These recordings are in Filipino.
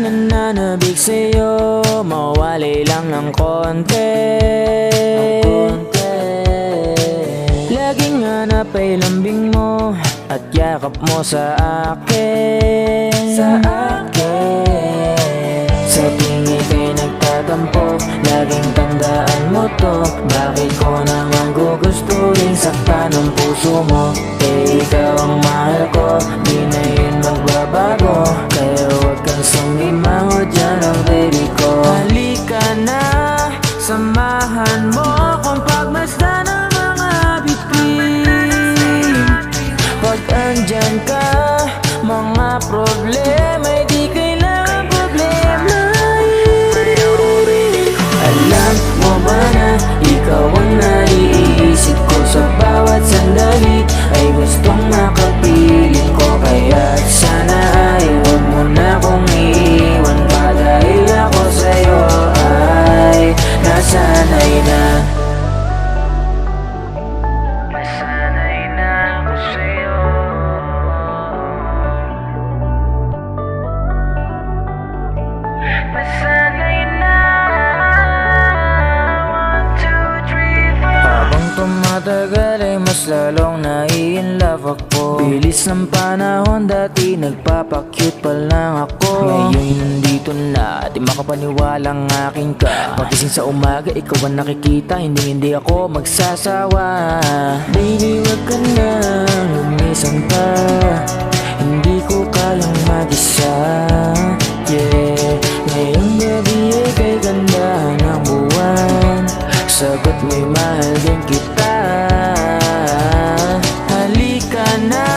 nananabik sa'yo, mawalay lang ng konti. Laging hanap ay lambing mo at yakap mo sa akin. Sa tuwing ika'y nagtatampo, laging tandaan mo to. Bakit ko naman gugustuhin saktan ang puso mo? Eh ikaw ang mahal ko, di na yun magbabago. Kaya huwag kang sumimango dyan, oh baby ko. Halika na, samahan mo kung pagmasdan ng mga bituin. Pag andyan ka, mga problema'y di kailangan problemahin. Alam mo ba na ikaw ang naiisip ko sa bawat sandali, ay gustong makapiling ko. Kaya sana ay huwag mo na kong iiwan pa, dahil ako sa'yo ay nasanay na. Nasanay na ako sa'yo. Nasanay na. 1, 2, 3, 4. Habang tumatagal ay mas lalong nai-inlove ako. Bilis ng panahon, dati nagpapakyut pa lang ako. Ngayon nandito na, di makapaniwalang akin ka. Pagising sa umaga, ikaw ang nakikita, hindi ako magsasawa. Baby, wag ka na lumisan pa, hindi ko kayang mag-isa. Yeah, ngayong gabi ay kay ganda ng buwan, sagot mo'y mahal din kita. Halika na,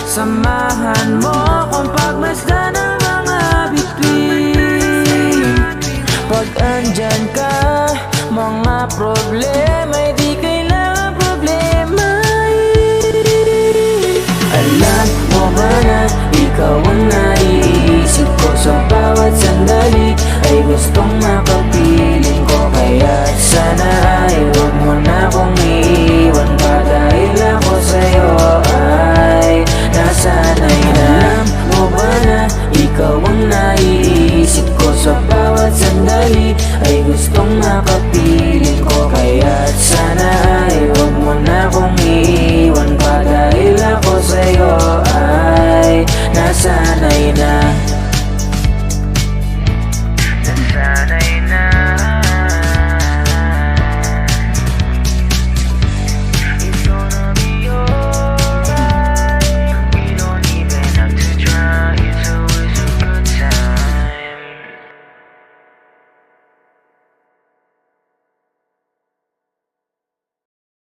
samahan mo kung pagmasdan ng mga bituin. Pag andyan ka, mga problema'y di kailangan problemahin. Alam mo ba na ikaw ang naiisip ko sa bawat sandali, ay gustong makapiling ko. Kaya sana ay huwag mo na kong iiwan pa, dahil ako sa'yo ay nasanay na. Alam mo ba na ikaw ang naiisip ko sa bawat sandali, ay gustong makapiling ko. Kaya